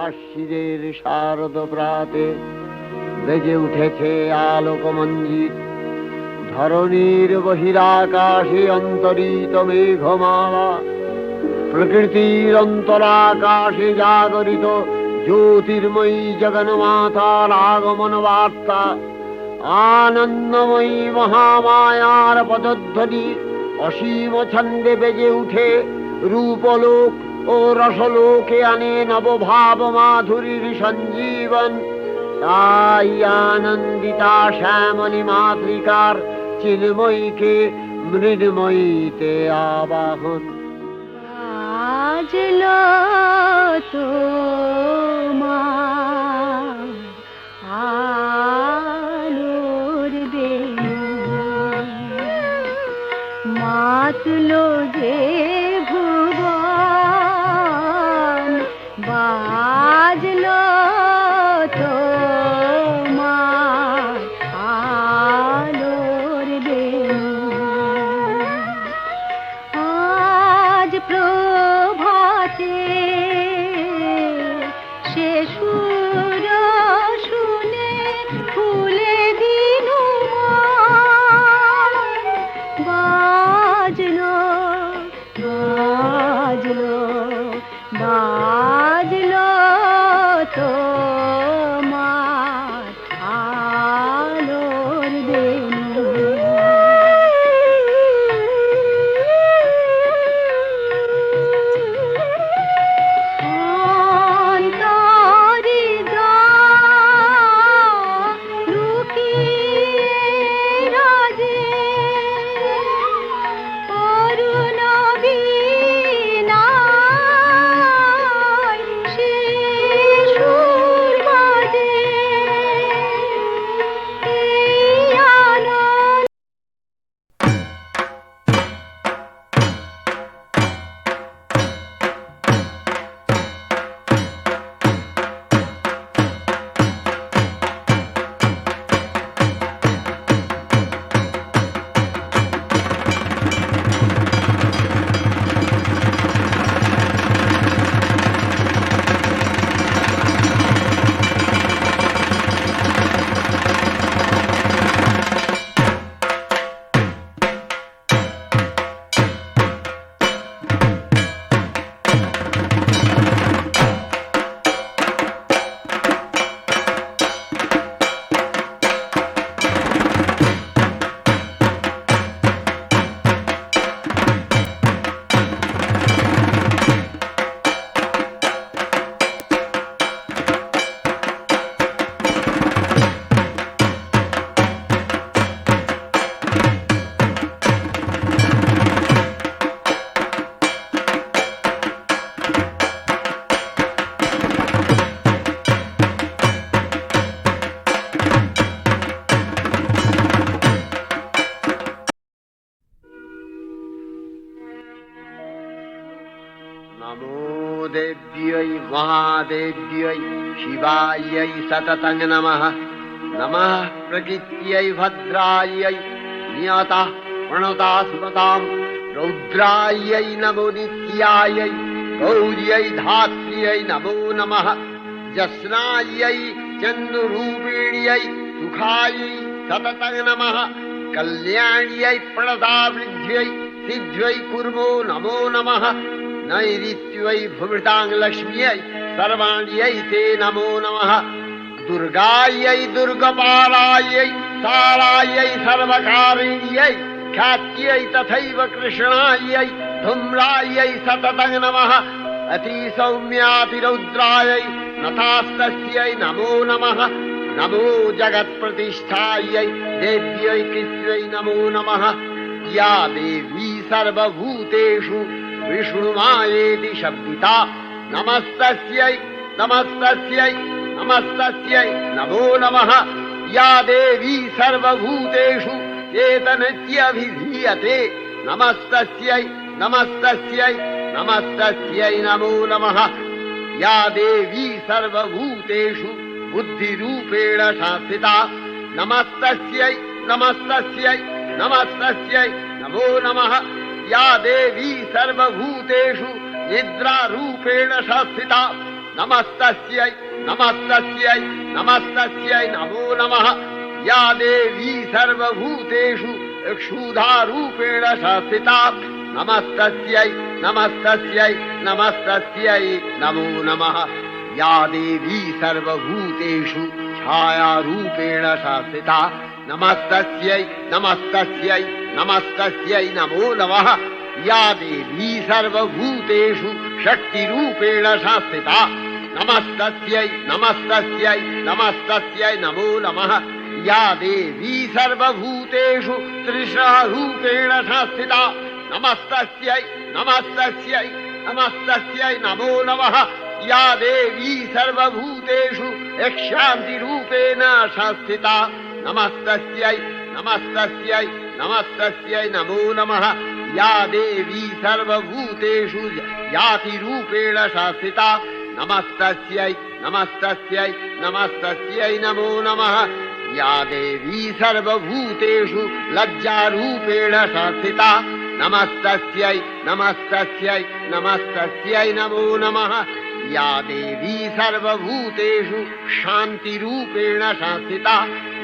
আশ্বিনের শারদ প্রাতে বেজে উঠেছে আলোকমঞ্জিত। ধরণীর বহিরাকাশে অন্তরিত মেঘমালা, প্রকৃতির অন্তরাকাশে জাগরিত জ্যোতির্ময়ী জগন্মাতার আগমন বার্তা। আনন্দময়ী মহামায়ার পদধ্বনি অসীম ছন্দে বেজে উঠে রূপলোক ও রসলোকে আনে নবভাব মাধুরীর সঞ্জীবন। তাই আনন্দিতা শ্যামলী মাতৃকার চিন্ময়ীকে মৃন্ময়ীতে আবাহন। আজলো তোমার আলোর বেনু, মাতলো যে ভুবন, বাজলো তোমার আলোর বেনু। আজ প্রভাতে সে সুর শুনে ফুলে দিনু বাজলো বাজলো বাজলো তোমার আলোর বেনু। नमो देव्यै महादेव्यै शिवायै सततं नमः। नमः प्रकृत्यै भद्रायै नियतः प्रणता स्मतां। रौद्रायै नमो नित्यायै गौर्यै धात्र्यै नमो नमः। जस्नायै चन्द्ररूपिण्यै सुखायै सततं नमः। कल्याण्यै प्रणतावृद्ध्यै सिद्ध्यै कुर्मो नमो नमः। नैऋत्यै भुवृतां लक्ष्म्यै सर्वाण्यै ते नमो नमः। दुर्गायै दुर्गपालायै तारायै सर्वकारिण्यै ख्यात्यै तथैव कृष्णायै धूम्रायै सततं नमः। अतिसौम्यातिरौद्रायै नतास्तस्यै नमो नमः। नमो जगत्प्रतिष्ठायै देव्यै कृत्यै नमो नमः। या देवी सर्वभूतेषु विष्णुमायेति शब्दिता नमस्तस्यै नमस्तस्यै नमस्तस्यै नमो नमः। या देवी सर्वभूतेषु चेतनत्यभिधीयते नमस्तस्यै नमस्तस्यै नमस्तस्यै नमो नमः। या देवी सर्वभूतेषु बुद्धिरूपेण संस्थिता नमस्तस्यै नमस्तस्यै नमस्तस्यै नमो नमः। या देवी सर्वभूतेषु निद्रारूपेण संस्थिता नमस्तस्यै नमस्तस्यै नमस्तस्यै नमो नमः या देवी सर्वभूतेषु क्षुधारूपेण संस्थिता नमस्तस्यै नमस्तस्यै नमस्तस्यै नमो नमः या देवी सर्वभूतेषु छायारूपेण संस्थिता नमस्तस्यै नमस्तस्यै नमस्तस्यै नमो नमः या देवी सर्वभूतेषु शक्तिरूपेण संस्थिता नमस्तस्यै नमस्तस्यै नमस्तस्यै नमो नमः या देवी सर्वभूतेषु तृष्णारूपेण संस्थिता नमस्तस्यै नमस्तस्यै नमस्तस्यै नमो नमः या देवी सर्वभूतेषु शान्तिरूपेण संस्थिता नमस्तस्यै नमस्तस्यै नमस्तस्यै नमो नमः या देवी सर्वभूतेषु जातिरूपेण संस्थिता नमस्तस्यै नमस्तस्यै नमस्तस्यै नमो नमः या देवी सर्वभूतेषु लज्जारूपेण संस्थिता नमस्तस्यै नमस्तस्यै नमस्तस्यै नमो नमः या देवी सर्वभूतेषु शान्तिरूपेण संस्थिता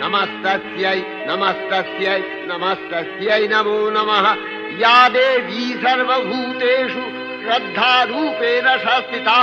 नमस्तस्यै नमस्तस्यै नमस्तस्यै नमो नमः या देवी सर्वभूतेषु श्रद्धारूपेण संस्थिता